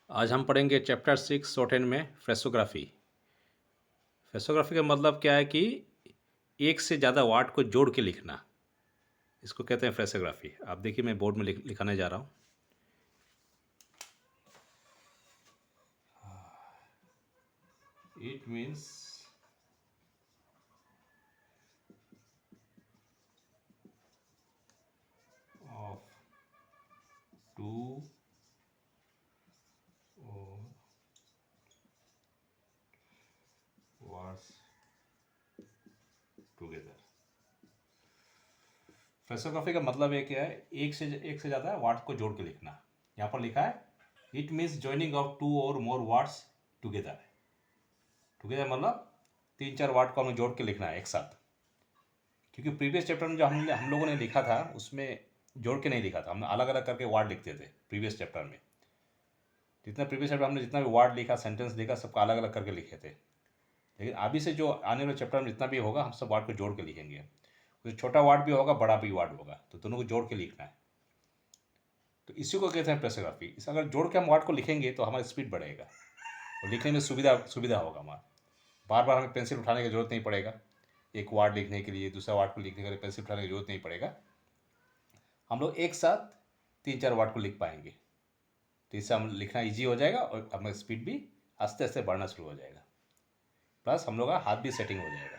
आज हम पढ़ेंगे चैप्टर 6 शॉर्ट हैंड में फ्रेसोग्राफी। फ्रेसोग्राफी का मतलब क्या है कि एक से ज़्यादा वर्ड को जोड़ के लिखना, इसको कहते हैं फ्रेसोग्राफी। आप देखिए मैं बोर्ड में लिखाने जा रहा हूँ। It means of two words together. Phraseography का मतलब है क्या है, एक से ज़्यादा वर्ड को जोड़ के लिखना। यहाँ पर लिखा है it means joining of two or more words together. Together मतलब 3-4 वर्ड को हमें जोड़ के लिखना है एक साथ। क्योंकि प्रीवियस चैप्टर में जो हम लोगों ने लिखा था उसमें जोड़ के नहीं लिखा था, हमने अलग अलग करके वर्ड लिखते थे प्रीवियस चैप्टर में। प्रीवियस चैप्टर हमने जितना भी वर्ड लिखा, सेंटेंस लिखा, सबका अलग अलग करके लिखे थे। लेकिन अभी से जो आने वाले चैप्टर में जितना भी होगा हम सब वर्ड को जोड़ के लिखेंगे। कुछ छोटा वर्ड भी होगा, बड़ा भी वर्ड होगा, तो दोनों को जोड़ के लिखना है। तो इसी को कहते हैं प्रेसोग्राफी। इस अगर जोड़ के हम वर्ड को लिखेंगे तो हमारा स्पीड बढ़ेगा और लिखने में सुविधा सुविधा होगा हमारा। बार बार हमें पेंसिल उठाने की जरूरत नहीं पड़ेगा। एक वर्ड लिखने के लिए दूसरा वर्ड को लिखने के लिए पेंसिल उठाने की जरूरत नहीं पड़ेगा। हम लोग एक साथ 3-4 वर्ड को लिख पाएंगे, तो इससे हम लिखना इजी हो जाएगा और हमारा स्पीड भी आस्ते आस्ते बढ़ना शुरू हो जाएगा। प्लस हम लोग का हाथ भी सेटिंग हो जाएगा।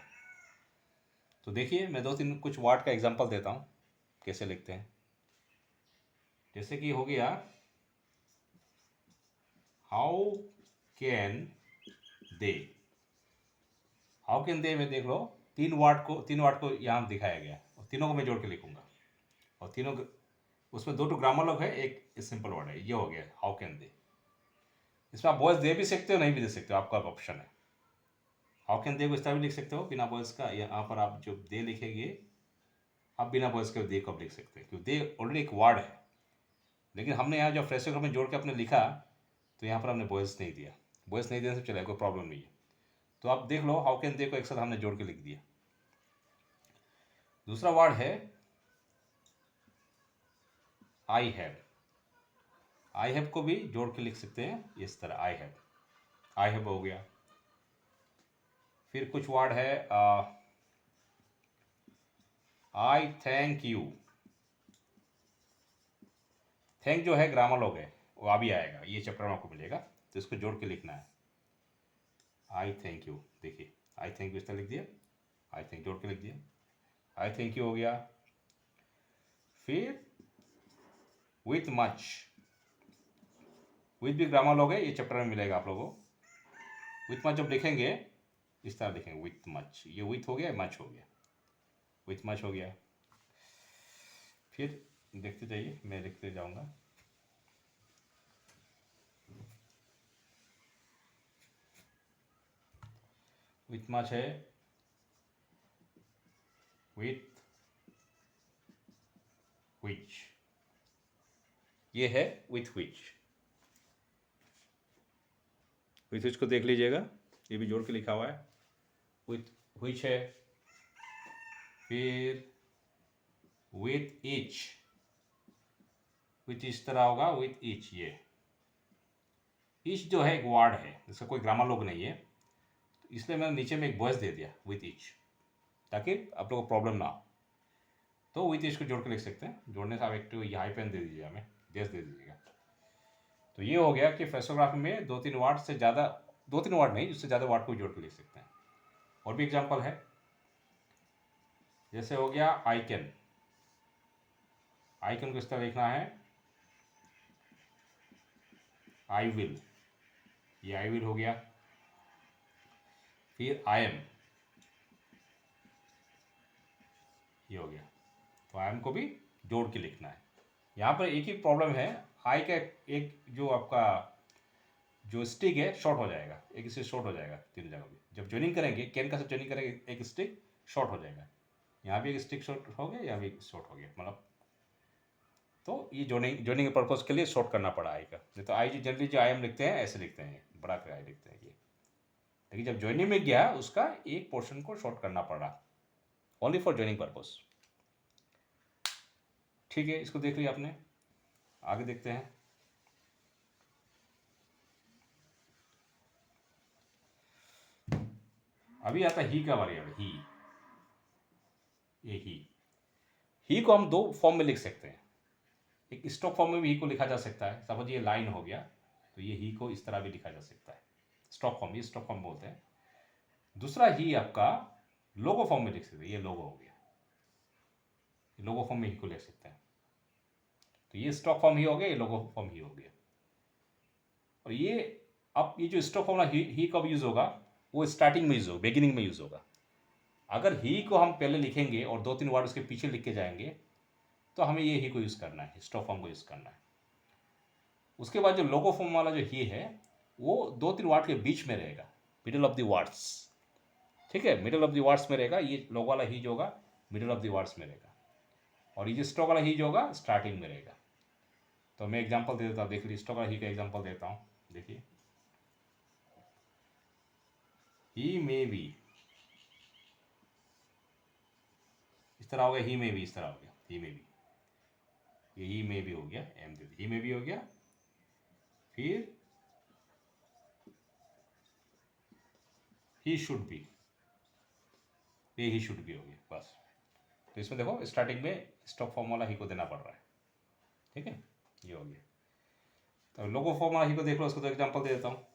तो देखिए मैं 2-3 कुछ वर्ड का एग्जांपल देता हूँ कैसे लिखते हैं। जैसे कि हो गया how can they. How can they में देख लो, 3 वर्ड को यहाँ दिखाया गया और तीनों को मैं जोड़ के लिखूंगा। और तीनों उसमें 2 तो ग्रामर लोग है, एक सिंपल वर्ड है। ये हो गया हाउ कैन दे। इसमें आप वॉइस दे भी सकते हो, नहीं भी दे सकते हो, आपका ऑप्शन है। हाउ कैन दे को इस तरह भी लिख सकते हो बिना वॉइस का। यहाँ पर आप जो दे लिखेंगे, आप बिना वॉइस के दे को आप लिख सकते हैं, क्योंकि दे ऑलरेडी एक वर्ड है। लेकिन हमने यहाँ जो फ्रेसोग्राफ में जोड़ के आपने लिखा, तो यहाँ पर हमने वॉइस नहीं दिया। वॉइस नहीं देने से चलेगा, कोई प्रॉब्लम नहीं है। तो आप देख लो, हाउ कैन दे को एक साथ हमने जोड़ के लिख दिया। दूसरा वर्ड है आई हैव। आई हैव को भी जोड़ के लिख सकते हैं इस तरह, आई हैव। आई हैव हो गया। फिर कुछ वर्ड है आई थैंक यू। थैंक जो है ग्रामर लोग है, वो अभी आएगा, ये चैप्टर में आपको मिलेगा, तो इसको जोड़ के लिखना है। आई थैंक यू, देखिए आई थैंक यू इस तरह लिख दिया, आई थैंक जोड़ के लिख दिया, आई थैंक यू हो गया। फिर विथ मच, विथ भी ग्रामर लोग है, ये चैप्टर में मिलेगा आप लोगों को। विथ मच जब लिखेंगे इस तरह लिखेंगे, विथ मच। ये विथ हो गया, मच हो गया, विथ मच हो गया। फिर देखते जाइए, मैं लिखते जाऊंगा। विथ मच है, विथ विच, ये है विथ विच को देख लीजिएगा, ये भी जोड़ के लिखा हुआ है। विथ विच है। फिर विथ ईच, विच इस तरह होगा, विथ ईच। ये ईच जो है एक वर्ड है, इसका कोई ग्रामर लोग नहीं है, तो इसलिए मैंने नीचे में एक वॉइस दे दिया विथ ईच, ताकि आप लोगों को प्रॉब्लम ना हो। तो विथ ईच को जोड़ के लिख सकते हैं। जोड़ने से आप एक तो यहाँ पेन दे दीजिए, हमें गैस दे दीजिएगा। तो ये हो गया कि फ्रेसोग्राफी में 2-3 वर्ड से ज़्यादा, 2-3 वर्ड नहीं, उससे ज़्यादा वर्ड को जोड़ के लिख सकते हैं। और भी एग्जाम्पल है, जैसे हो गया आई कैन। आई कैन को इस तरह लिखना है, आई विल, ये आई विल हो गया। फिर आई एम, ये हो गया। तो आई एम को भी जोड़ के लिखना है। यहाँ पर एक ही प्रॉब्लम है, आई का एक जो आपका जो स्टिक है शॉर्ट हो जाएगा, एक से शॉर्ट हो जाएगा तीन जगह भी। जब ज्वाइनिंग करेंगे, कैन का से ज्वाइनिंग करेंगे, एक स्टिक शॉर्ट हो जाएगा। यहाँ भी एक स्टिक शॉर्ट हो गया, यहाँ भी एक शॉर्ट हो गया, मतलब तो ये ज्वाइनिंग के पर्पज़ के लिए शॉर्ट करना पड़ा आई का। नहीं तो आई जनरली जो आई एम लिखते हैं ऐसे लिखते हैं, बड़ा कर आई लिखते हैं ये। लेकिन जब ज्वाइनिंग में गया, उसका एक पोर्शन को शॉर्ट करना पड़ा, ओनली फॉर ज्वाइनिंग पर्पज़। ठीक है, इसको देख लिया आपने। आगे देखते हैं। अभी आता है ही का बारे में। ही, ये ही को हम दो फॉर्म में लिख सकते हैं। एक स्टॉक फॉर्म में भी ही को लिखा जा सकता है। सपोज ये लाइन हो गया तो ये ही को इस तरह भी लिखा जा सकता है, स्टॉक फॉर्म, ये स्टॉक फॉर्म बोलते हैं। दूसरा ही आपका लोगो फॉर्म में लिख सकते हैं, ये लोगो हो गया, लोगो फॉर्म में ही को लिख सकते हैं। तो ये स्टॉक फॉर्म ही हो गया, ये लोगो फॉर्म ही हो गया। और ये अब ये जो स्टॉक फॉर्म ही कब यूज होगा, वो स्टार्टिंग में यूज होगा, बिगिनिंग में यूज होगा। अगर ही को हम पहले लिखेंगे और दो तीन वर्ड उसके पीछे लिख के जाएंगे तो हमें ये ही को यूज करना है, स्टॉक फॉर्म को यूज करना है। उसके बाद जो लोगो फॉर्म वाला जो ही है वो दो तीन वर्ड के बीच में रहेगा, मिडिल ऑफ द वर्ड्स। ठीक है, मिडिल ऑफ द वर्ड्स में रहेगा। ये लोगो वाला ही जो होगा मिडिल ऑफ द वर्ड्स में रहेगा, और ये जो स्टॉक वाला ही जो होगा स्टार्टिंग में रहेगा। तो मैं एग्जांपल दे देता हूँ, देखिए स्टॉक वाला ही का एग्जांपल देता हूँ। देखिए ही मे बी, इस तरह हो गया, ही मे बी, इस तरह हो गया, ही मे बी, ये ही मे बी हो गया, M they he may be हो गया। फिर ही शुड बी, ये ही शुड बी हो गया बस। तो इसमें देखो स्टार्टिंग में स्टॉक फॉर्म वाला ही को देना पड़ रहा है। ठीक है, ये हो गया। तो लोगो फॉर्म वाला ही को देख लो, उसको तो एग्जांपल दे देता हूँ।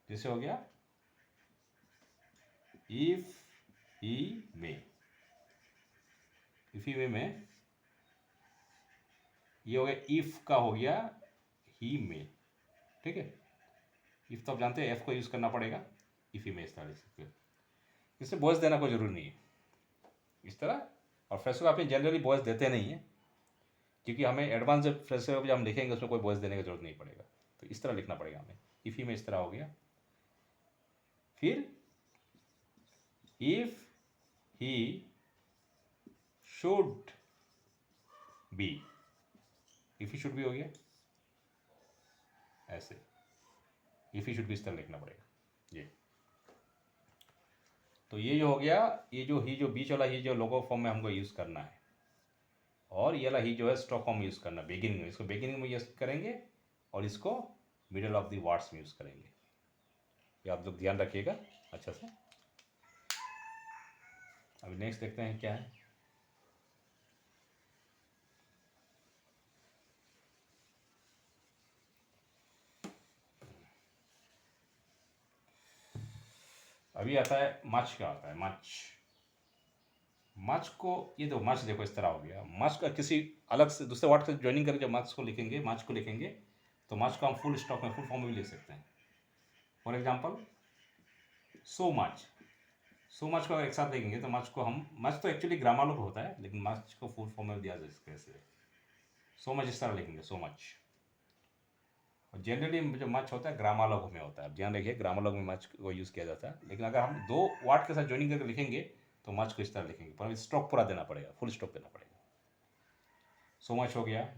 जैसे हो गया if he may, if he मे में ये हो गया, इफ का हो गया ही मे। ठीक है, इफ तो आप जानते हैं एफ को यूज करना पड़ेगा, इफ ही मे इस तरह लिख सकते हो। इससे बॉयस देना कोई जरूरी नहीं है इस तरह। और फ्रेशर आप जनरली बॉयस देते नहीं है, क्योंकि हमें एडवांस जब फ्रेशर जब हम लिखेंगे उसमें कोई बॉयस देने की जरूरत नहीं पड़ेगा। तो इस तरह लिखना पड़ेगा हमें, इफ ही में इस तरह हो गया। फिर if he should be, if he should be हो गया ऐसे, इफ ही शुड बी इस तरह लिखना पड़ेगा ये। तो ये जो हो गया, ये जो ही जो बीच वाला ही जो लोगो फॉर्म में हमको यूज करना है, और ये वाला ही जो है स्टॉक फॉर्म यूज करना बिगिनिंग में, इसको बिगिनिंग में यूज करेंगे और इसको मिडिल ऑफ द वर्ड्स में यूज करेंगे। ये आप लोग ध्यान रखिएगा अच्छा से। अभी नेक्स्ट देखते हैं क्या है। अभी आता है मच का, आता है मच। मच को ये दो, मच देखो इस तरह हो गया। मच का किसी अलग से दूसरे वर्ड से ज्वाइनिंग करके जब मच को लिखेंगे, मच को लिखेंगे तो मच को हम फुल स्टॉप में, फुल फॉर्म में भी लिख सकते हैं। For example so much, so much को अगर एक साथ देखेंगे तो मच को हम, मच तो एक्चुअली ग्रामर लोग होता है, लेकिन मच को फुल फॉर्म में दिया जा सकता है। सो मच इस तरह लिखेंगे, सो मच। और जनरली जो मच होता है ग्रामर लोग में होता है, ध्यान रखिए ग्रामर लोग में मच को यूज़ किया जाता है। लेकिन अगर हम दो वर्ड के साथ ज्वाइनिंग करके लिखेंगे तो मच को इस तरह लिखेंगे, पर स्टॉप पूरा देना पड़ेगा, फुल स्टॉप देना पड़ेगा। सो मच हो गया।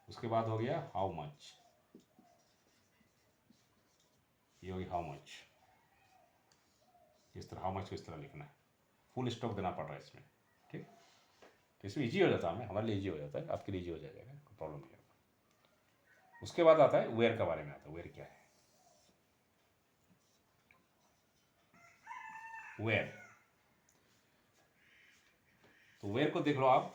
उसके बाद हो गया हाउ मच, ये हो गया हाउ मच। इस तरह हाउ मच को इस तरह लिखना है, फुल स्टॉप देना पड़ रहा है इसमें। ठीक, तो इसमें ईजी हो जाता है, हमारे लिए ईजी हो जाता है, आपके लिए ईजी हो जाएगा, कोई प्रॉब्लम नहीं होगा। उसके बाद आता है वेयर का बारे में, आता है वेयर क्या है। वेयर, तो वेयर को देख लो आप।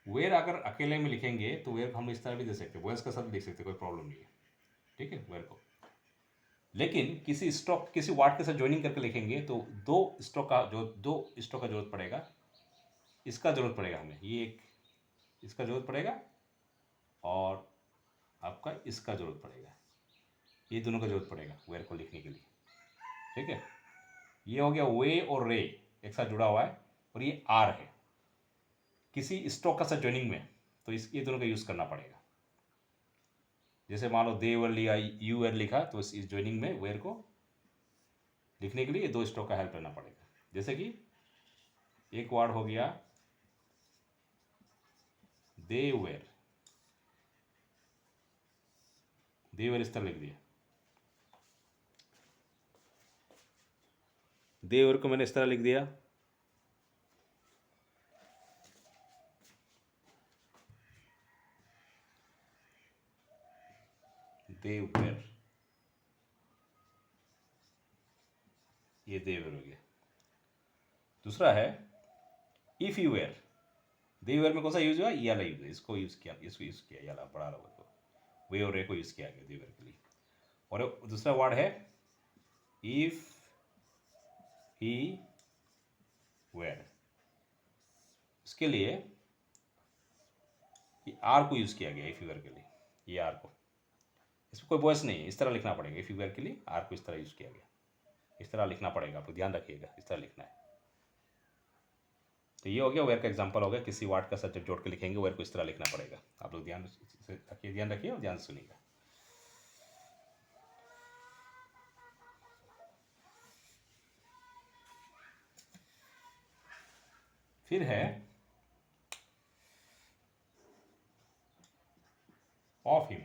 वेयर अगर अकेले में लिखेंगे तो वेयर को हम इस तरह भी दे सकते हैं, वेयर्स के साथ लिख सकते हैं, कोई प्रॉब्लम नहीं है। ठीक है, वेयर को। लेकिन किसी स्टॉक, किसी वर्ड के साथ ज्वाइनिंग करके लिखेंगे तो दो स्टॉक का जरूरत पड़ेगा। इसका जरूरत पड़ेगा हमें, ये एक इसका जरूरत पड़ेगा और आपका इसका जरूरत पड़ेगा, ये दोनों का जरूरत पड़ेगा वेयर को लिखने के लिए। ठीक है, ये हो गया वे और रे एक साथ जुड़ा हुआ है, और ये आर है किसी स्टॉक का साथ ज्वाइनिंग में, तो इस ये दोनों का यूज करना पड़ेगा। जैसे मान लो दे वर लिया, यू वर लिखा, तो इस ज्वाइनिंग में वेयर को लिखने के लिए दो स्टॉक का हेल्प लेना पड़ेगा। जैसे कि एक वर्ड हो गया दे वेर, दे वेर इस तरह लिख दिया, दे वेर को मैंने इस तरह लिख दिया। दे वेर, ये दे वेयर हो गया। दूसरा है if you were. They were में कौन सा यूज हुआ? ये वाला यूज है, इसको यूज़ किया, इसको यूज़ किया, ये वाला बड़ा लोगों को वे और रे को यूज़ किया गया दे वेयर के लिए। और दूसरा वर्ड है इफ़ ही वेयर, इसके लिए ये आर को यूज़ किया गया इफ़ यू वेयर के लिए, ये आर को, इसमें कोई वॉइस नहीं है, इस तरह लिखना पड़ेगा। इफ़ यू वेयर के लिए आर को इस तरह यूज़ किया गया, इस तरह लिखना पड़ेगा, आपको ध्यान रखिएगा, इस तरह लिखना है। तो ये हो गया वेयर का एग्जांपल हो गया। किसी वर्ड का सब्जेक्ट जोड़ के लिखेंगे, वेयर को इस तरह लिखना पड़ेगा। आप लोग ध्यान रखिए और ध्यान से सुनिएगा। फिर है ऑफ हिम।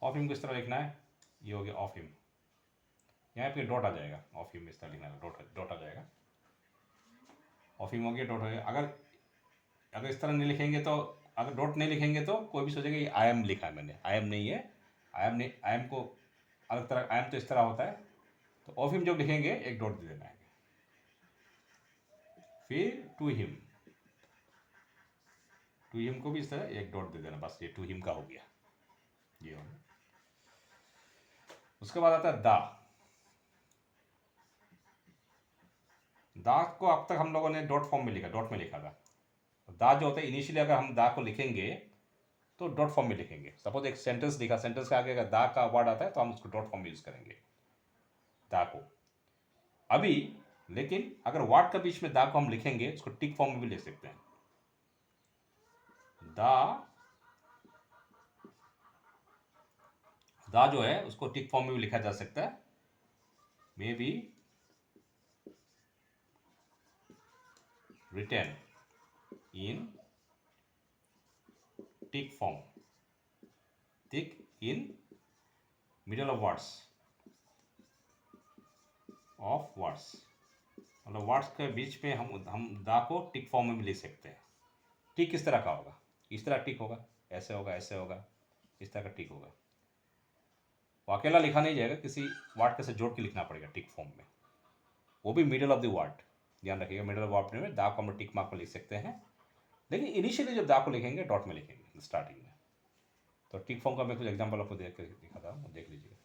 ऑफ हिम को इस तरह लिखना है, ये हो गया ऑफ हिम। यहाँ पे डॉट आ जाएगा, ऑफ हिम इस तरह लिखना है, डॉट आ जाएगा। ऑफ हिम हो गया, डॉट हो गया। अगर इस तरह नहीं लिखेंगे तो, अगर डॉट नहीं लिखेंगे तो कोई भी सोचेगा ये आई एम लिखा है मैंने, आई एम नहीं है। आई एम नहीं, आई एम को अलग तरह, आई एम तो इस तरह होता है। तो ऑफ हिम जब लिखेंगे एक डॉट दे देना है। फिर टू हिम, टू हिम को भी इस तरह एक डॉट दे देना, बस ये टू हिम का हो गया, ये हो गया। उसके बाद आता है दा। दा को अब तक हम लोगों ने डॉट फॉर्म में लिखा, डॉट में लिखा था। दा जो होता है इनिशियली अगर हम दा को लिखेंगे तो डॉट फॉर्म में लिखेंगे। सपोज एक सेंटेंस लिखा, सेंटेंस के आगे अगर दा का वर्ड आता है तो हम उसको डॉट फॉर्म में यूज करेंगे, दा को। अभी लेकिन अगर वर्ड के बीच में दा को हम लिखेंगे, उसको टिक फॉर्म में भी लिख सकते हैं। दा जो है उसको टिक फॉर्म में भी लिखा जा सकता है। May be written in tick form, tick in middle of words, of words, मतलब वर्ड्स के बीच में हम दा को टिक फॉर्म में भी लिख सकते हैं। टिक किस तरह का होगा? इस तरह टिक होगा, ऐसे होगा, ऐसे होगा, इस तरह का टिक होगा। वो अकेला लिखा नहीं जाएगा, किसी वर्ड के साथ जोड़ के लिखना पड़ेगा टिक फॉर्म में, वो भी मिडल ऑफ द वर्ड। ध्यान रखिएगा, मिडल ऑफ वर्ड में दा को हम टिक मार्क में लिख सकते हैं, लेकिन इनिशियली जब दा को लिखेंगे डॉट में लिखेंगे स्टार्टिंग में। तो टिक फॉर्म का मैं कुछ एग्जांपल आपको देख दिखाता हूँ, देख लीजिएगा।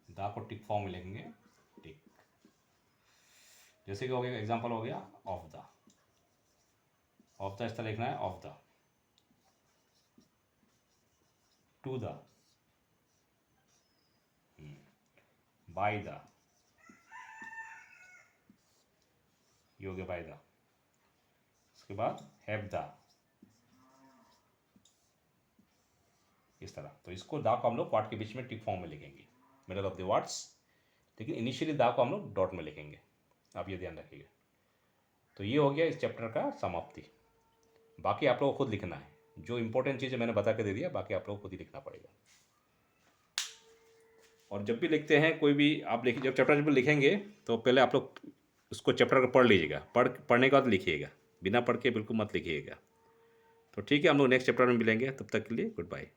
दा को टिक फॉर्म में लिखेंगे, टिक। जैसे कि हो गया एग्जांपल हो गया ऑफ द, ऑफ द इस तरह लिखना है, of the, to the, by the, ये हो गया बाय द। उसके बाद हैव द, इस तरह। तो इसको दा को हम लोग वर्ड के बीच में टिक फॉर्म में लिखेंगे, मिडल ऑफ द वर्ड्स, लेकिन इनिशियली दा को हम लोग डॉट में लिखेंगे। आप ये ध्यान रखिएगा। तो ये हो गया इस चैप्टर का समाप्ति। बाकी आप लोगों को खुद लिखना है, जो इंपॉर्टेंट चीज़ें मैंने बता के दे दिया, बाकी आप लोगों को खुद ही लिखना पड़ेगा। और जब भी लिखते हैं कोई भी आप जब चैप्टर जब लिखेंगे तो पहले आप लोग उसको चैप्टर को पढ़ लीजिएगा, पढ़ने के बाद लिखिएगा, बिना पढ़ के बिल्कुल मत लिखिएगा। तो ठीक है, हम लोग नेक्स्ट चैप्टर में मिलेंगे, तब तक के लिए गुड बाय।